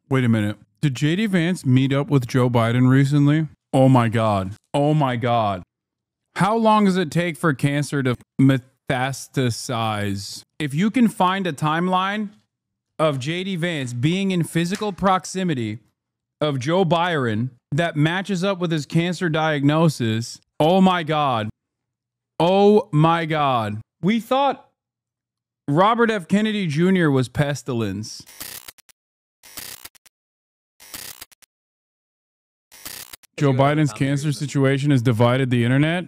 Wait a minute. Did JD Vance meet up with Joe Biden recently? Oh my God. Oh my God. How long does it take for cancer to metastasize? If you can find a timeline of JD Vance being in physical proximity of Joe Biden that matches up with his cancer diagnosis, oh my God. Oh my God. We thought Robert F. Kennedy Jr. was pestilence. Joe Biden's cancer situation has divided the internet.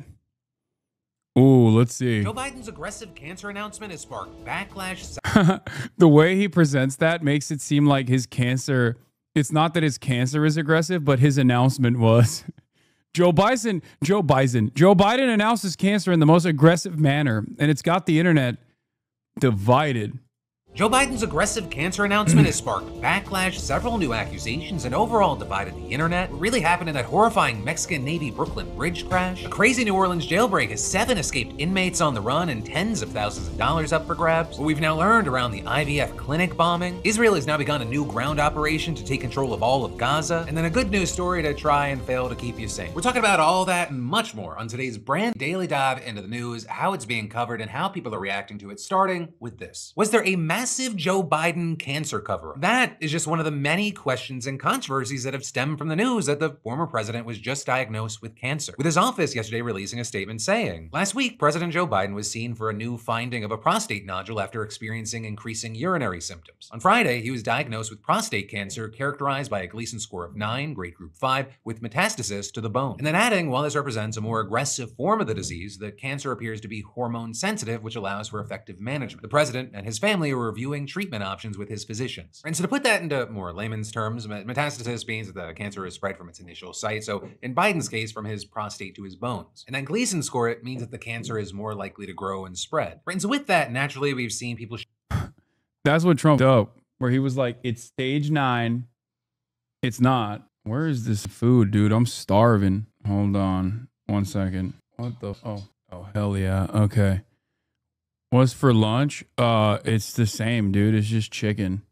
Ooh, let's see. Joe Biden's aggressive cancer announcement has sparked backlash. The way he presents that makes it seem like his cancer, it's not that his cancer is aggressive, but his announcement was. Joe Biden announced his cancer in the most aggressive manner, and it's got the internet divided. Joe Biden's aggressive cancer announcement has sparked backlash, several new accusations, and overall divided the internet. What really happened in that horrifying Mexican Navy Brooklyn bridge crash? A crazy New Orleans jailbreak has 7 escaped inmates on the run and tens of thousands of dollars up for grabs. What we've now learned around the IVF clinic bombing. Israel has now begun a new ground operation to take control of all of Gaza. And then a good news story to try and fail to keep you sane. We're talking about all that and much more on today's brand daily dive into the news, how it's being covered, and how people are reacting to it, starting with this. Was there a massive Joe Biden cancer cover-up? That is just one of the many questions and controversies that have stemmed from the news that the former president was just diagnosed with cancer, with his office yesterday releasing a statement saying, last week, President Joe Biden was seen for a new finding of a prostate nodule after experiencing increasing urinary symptoms. On Friday, he was diagnosed with prostate cancer characterized by a Gleason score of 9, grade group 5, with metastasis to the bone. And then adding, while this represents a more aggressive form of the disease, the cancer appears to be hormone sensitive, which allows for effective management. The president and his family are reviewing treatment options with his physicians. And so to put that into more layman's terms, metastasis means that the cancer is spread from its initial site, so in Biden's case, from his prostate to his bones. And that Gleason score, it means that the cancer is more likely to grow and spread. And so with that, naturally, we've seen people... That's what Trump did, where he was like, it's stage 9. It's not. Where is this food, dude? I'm starving. Hold on 1 second. What the... Oh, hell yeah. Okay. What's for lunch? It's the same, dude. It's just chicken.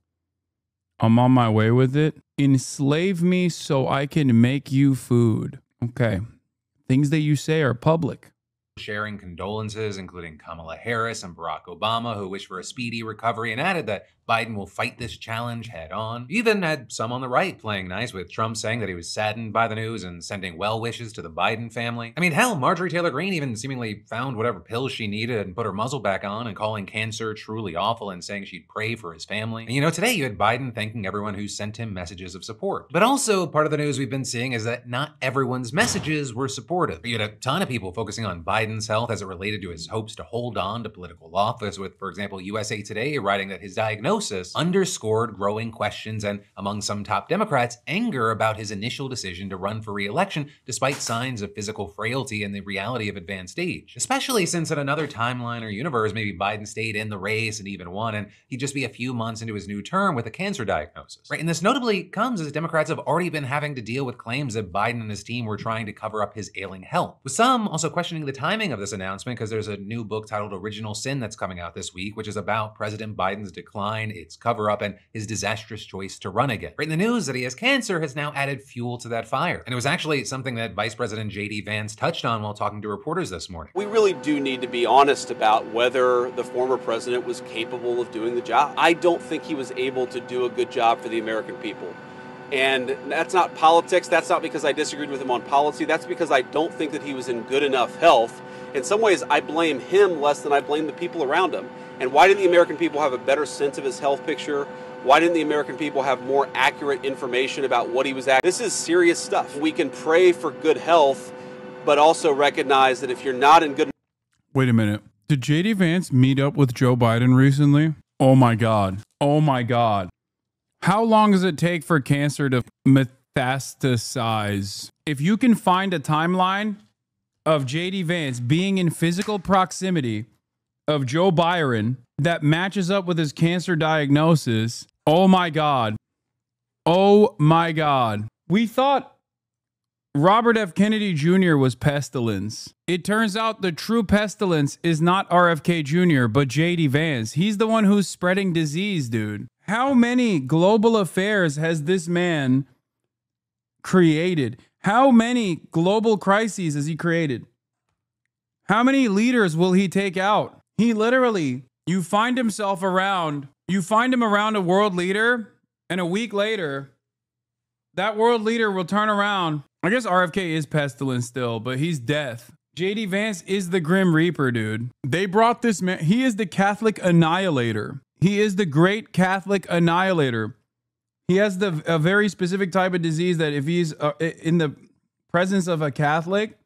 I'm on my way with it. Enslave me so I can make you food. Okay. Things that you say are public. Sharing condolences, including Kamala Harris and Barack Obama, who wished for a speedy recovery and added that Biden will fight this challenge head on. You even had some on the right playing nice, with Trump saying that he was saddened by the news and sending well wishes to the Biden family. I mean, hell, Marjorie Taylor Greene even seemingly found whatever pills she needed and put her muzzle back on and calling cancer truly awful and saying she'd pray for his family. And you know, today you had Biden thanking everyone who sent him messages of support. But also, part of the news we've been seeing is that not everyone's messages were supportive. You had a ton of people focusing on Biden's health as it related to his hopes to hold on to political office, with, for example, USA Today writing that his diagnosis underscored growing questions and, among some top Democrats, anger about his initial decision to run for re-election despite signs of physical frailty and the reality of advanced age. Especially since in another timeline or universe, maybe Biden stayed in the race and even won, and he'd just be a few months into his new term with a cancer diagnosis. Right? And this notably comes as Democrats have already been having to deal with claims that Biden and his team were trying to cover up his ailing health. With some also questioning the timing of this announcement, because there's a new book titled Original Sin that's coming out this week, which is about President Biden's decline, its cover-up, and his disastrous choice to run again. Right, in the news that he has cancer has now added fuel to that fire. And it was actually something that Vice President JD Vance touched on while talking to reporters this morning. We really do need to be honest about whether the former president was capable of doing the job. I don't think he was able to do a good job for the American people. And that's not politics. That's not because I disagreed with him on policy. That's because I don't think that he was in good enough health. In some ways, I blame him less than I blame the people around him. And why didn't the American people have a better sense of his health picture? Why didn't the American people have more accurate information about what he was at? This is serious stuff. We can pray for good health, but also recognize that if you're not in good... Wait a minute. Did JD Vance meet up with Joe Biden recently? Oh my God. Oh my God. How long does it take for cancer to metastasize? If you can find a timeline of JD Vance being in physical proximity of Joe Biden that matches up with his cancer diagnosis, oh my God. Oh my God. We thought Robert F. Kennedy Jr. was pestilence. It turns out the true pestilence is not RFK Jr., but JD Vance. He's the one who's spreading disease, dude. How many global affairs has this man created? How many global crises has he created? How many leaders will he take out? He literally, you find him around a world leader, and a week later, that world leader will turn around. I guess RFK is pestilence still, but he's death. JD Vance is the Grim Reaper, dude. They brought this man. He is the Catholic annihilator. He is the great Catholic annihilator. He has a very specific type of disease that if he's in the presence of a Catholic,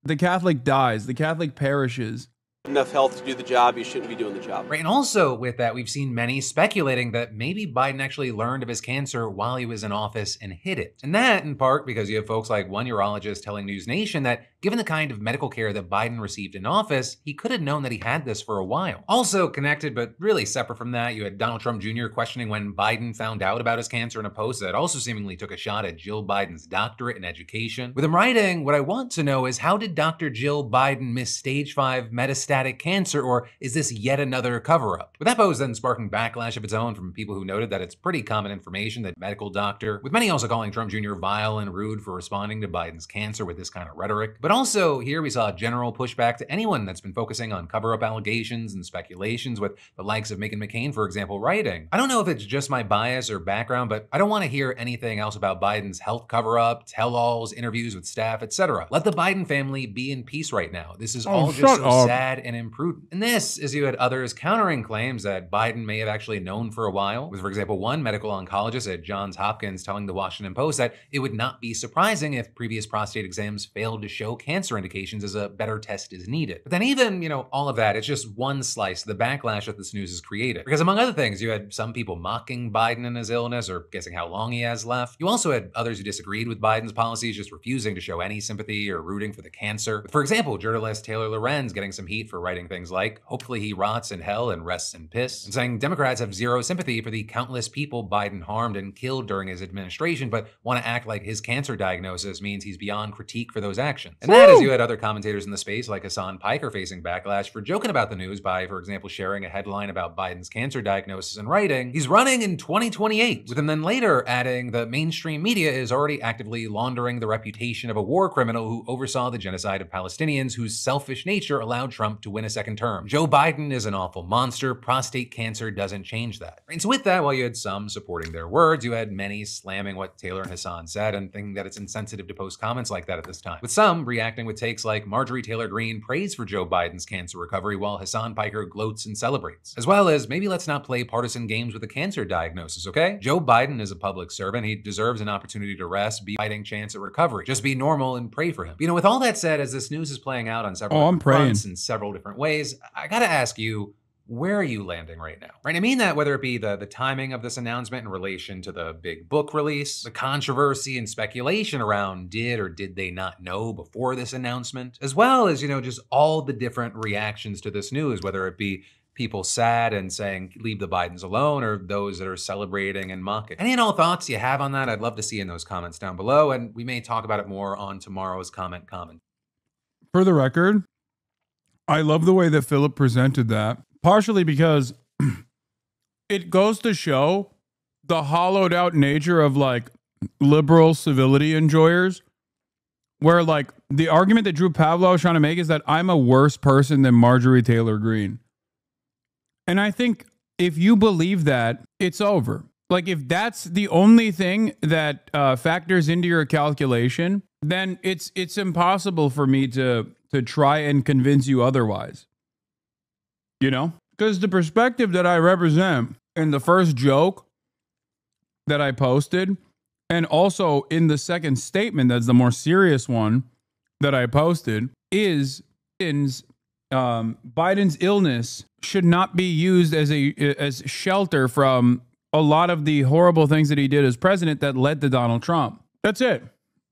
the Catholic dies. The Catholic perishes. Enough health to do the job, you shouldn't be doing the job. Right, and also with that, we've seen many speculating that maybe Biden actually learned of his cancer while he was in office and hid it. And that, in part, because you have folks like one urologist telling News Nation that given the kind of medical care that Biden received in office, he could have known that he had this for a while. Also connected, but really separate from that, you had Donald Trump Jr. questioning when Biden found out about his cancer in a post that also seemingly took a shot at Jill Biden's doctorate in education. With him writing, what I want to know is how did Dr. Jill Biden miss stage 5 metastatic cancer, or is this yet another cover-up? With that post then sparking backlash of its own from people who noted that it's pretty common information that medical doctor, with many also calling Trump Jr. vile and rude for responding to Biden's cancer with this kind of rhetoric. But also here we saw general pushback to anyone that's been focusing on cover-up allegations and speculations, with the likes of Meghan McCain, for example, writing, I don't know if it's just my bias or background, but I don't want to hear anything else about Biden's health cover-up, tell-alls, interviews with staff, etc. Let the Biden family be in peace right now. This is all just so sad and imprudent. And this, as you had others countering claims that Biden may have actually known for a while, with, for example, one medical oncologist at Johns Hopkins telling the Washington Post that it would not be surprising if previous prostate exams failed to show cancer indications as a better test is needed. But then even, all of that, it's just one slice of the backlash that this news has created. Because among other things, you had some people mocking Biden and his illness or guessing how long he has left. You also had others who disagreed with Biden's policies, just refusing to show any sympathy or rooting for the cancer. For example, journalist Taylor Lorenz getting some heat for writing things like, hopefully he rots in hell and rests in piss, and saying Democrats have zero sympathy for the countless people Biden harmed and killed during his administration, but want to act like his cancer diagnosis means he's beyond critique for those actions. And that, as you had other commentators in the space like Hasan facing backlash for joking about the news by, for example, sharing a headline about Biden's cancer diagnosis and writing, he's running in 2028, with him then later adding the mainstream media is already actively laundering the reputation of a war criminal who oversaw the genocide of Palestinians whose selfish nature allowed Trump to win a second term. Joe Biden is an awful monster. Prostate cancer doesn't change that. And so with that, while you had some supporting their words, you had many slamming what Taylor and Hasan said and thinking that it's insensitive to post comments like that at this time. With some reacting with takes like Marjorie Taylor Greene prays for Joe Biden's cancer recovery while Hasan Piker gloats and celebrates. As well as, maybe let's not play partisan games with a cancer diagnosis, okay? Joe Biden is a public servant. He deserves an opportunity to rest, be fighting chance at recovery. Just be normal and pray for him. With all that said, as this news is playing out on several fronts in several different ways, I gotta ask you, where are you landing right now? Right? I mean that whether it be the timing of this announcement in relation to the big book release, the controversy and speculation around did or did they not know before this announcement, as well as, just all the different reactions to this news, whether it be people sad and saying, leave the Bidens alone, or those that are celebrating and mocking. Any and all thoughts you have on that, I'd love to see in those comments down below, and we may talk about it more on tomorrow's comment. For the record, I love the way that Philip presented that, partially because it goes to show the hollowed out nature of liberal civility enjoyers, where the argument that Drew Pavlov is trying to make is that I'm a worse person than Marjorie Taylor Greene. And I think if you believe that, it's over. If that's the only thing that factors into your calculation, then it's impossible for me to try and convince you otherwise. Because the perspective that I represent in the first joke that I posted, and also in the second statement, that's the more serious one that I posted, is Biden's illness should not be used as shelter from a lot of the horrible things that he did as president that led to Donald Trump. That's it,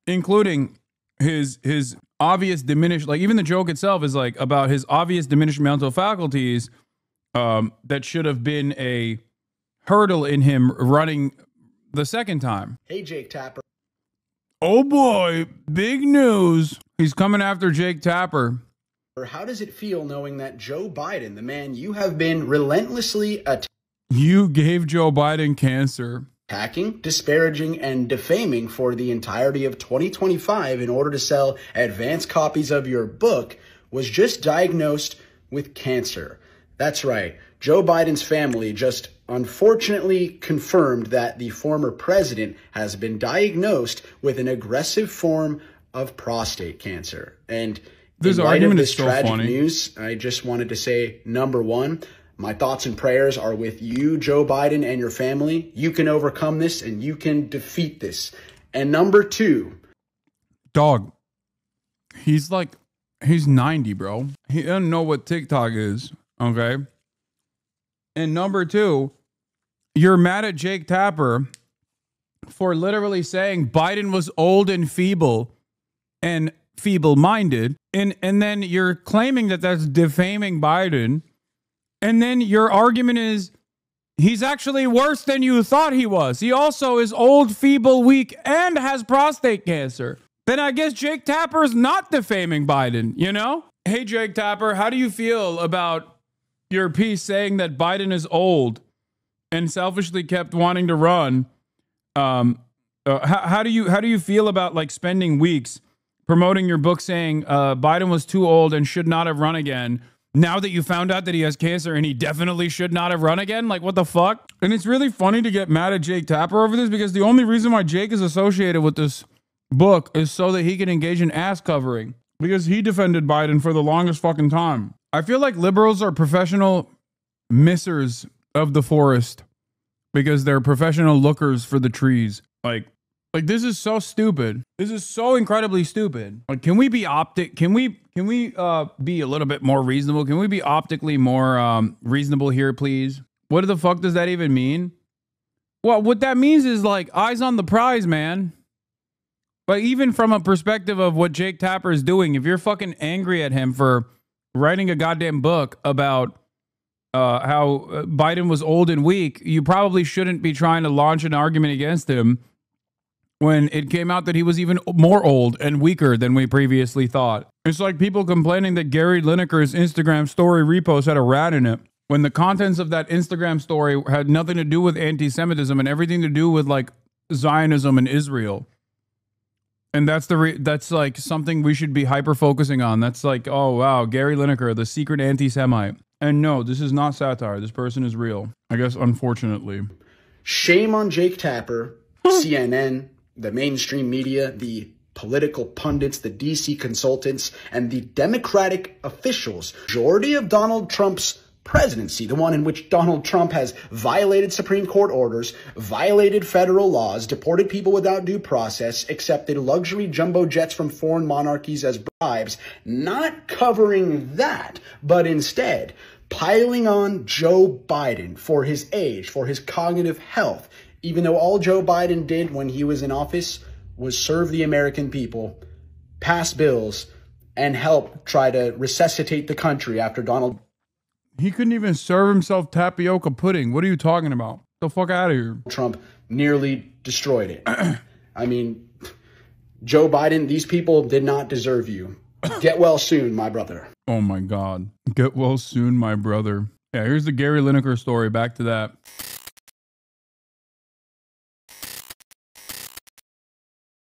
including his obvious diminished, even the joke itself is about his obvious diminished mental faculties that should have been a hurdle in him running the second time. Hey, Jake Tapper. Oh boy, big news. He's coming after Jake Tapper. How does it feel knowing that Joe Biden, the man you have been relentlessly attacking? You gave Joe Biden cancer. Attacking, disparaging, and defaming for the entirety of 2025 in order to sell advanced copies of your book was just diagnosed with cancer. That's right. Joe Biden's family just unfortunately confirmed that the former president has been diagnosed with an aggressive form of prostate cancer. And this in light of argument this is so tragic funny. news, I just wanted to say, number one, my thoughts and prayers are with you, Joe Biden, and your family. You can overcome this and you can defeat this. And number two, dog, he's 90, bro. He doesn't know what TikTok is, okay? And number two, you're mad at Jake Tapper for literally saying Biden was old and feeble and feeble-minded. And then you're claiming that that's defaming Biden. And then your argument is he's actually worse than you thought he was. He also is old, feeble, weak, and has prostate cancer. Then I guess Jake Tapper's not defaming Biden, you know? Hey, Jake Tapper, how do you feel about your piece saying that Biden is old and selfishly kept wanting to run? How do you feel about like spending weeks promoting your book saying Biden was too old and should not have run again? Now that you found out that he has cancer and he definitely should not have run again? Like, what the fuck? And it's really funny to get mad at Jake Tapper over this because the only reason why Jake is associated with this book is so that he can engage in ass covering because he defended Biden for the longest fucking time. I feel like liberals are professional missers of the forest because they're professional lookers for the trees. Like this is so stupid. This is so incredibly stupid. Like, can we be Can we be a little bit more reasonable? Can we be optically more reasonable here, please? What the fuck does that even mean? Well, what that means is like eyes on the prize, man. But even from a perspective of what Jake Tapper is doing, if you're fucking angry at him for writing a goddamn book about how Biden was old and weak, you probably shouldn't be trying to launch an argument against him when it came out that he was even more old and weaker than we previously thought. It's like people complaining that Gary Lineker's Instagram story repost had a rat in it, when the contents of that Instagram story had nothing to do with anti-Semitism and everything to do with like Zionism and Israel. And that's like something we should be hyper focusing on. That's like, oh wow, Gary Lineker, the secret anti-Semite. And no, this is not satire. This person is real. I guess, unfortunately. shame on Jake Tapper, CNN, the mainstream media, the political pundits, the DC consultants, and the Democratic officials. Majority of Donald Trump's presidency, the one in which Donald Trump has violated Supreme Court orders, violated federal laws, deported people without due process, accepted luxury jumbo jets from foreign monarchies as bribes, not covering that, but instead piling on Joe Biden for his age, for his cognitive health, even though all Joe Biden did when he was in office was serve the American people, pass bills, and help try to resuscitate the country after Donald. He couldn't even serve himself tapioca pudding. What are you talking about? Get the fuck out of here. Trump nearly destroyed it. I mean, Joe Biden, these people did not deserve you. Get well soon, my brother. Oh my God. Get well soon, my brother. Yeah, here's the Gary Lineker story. Back to that.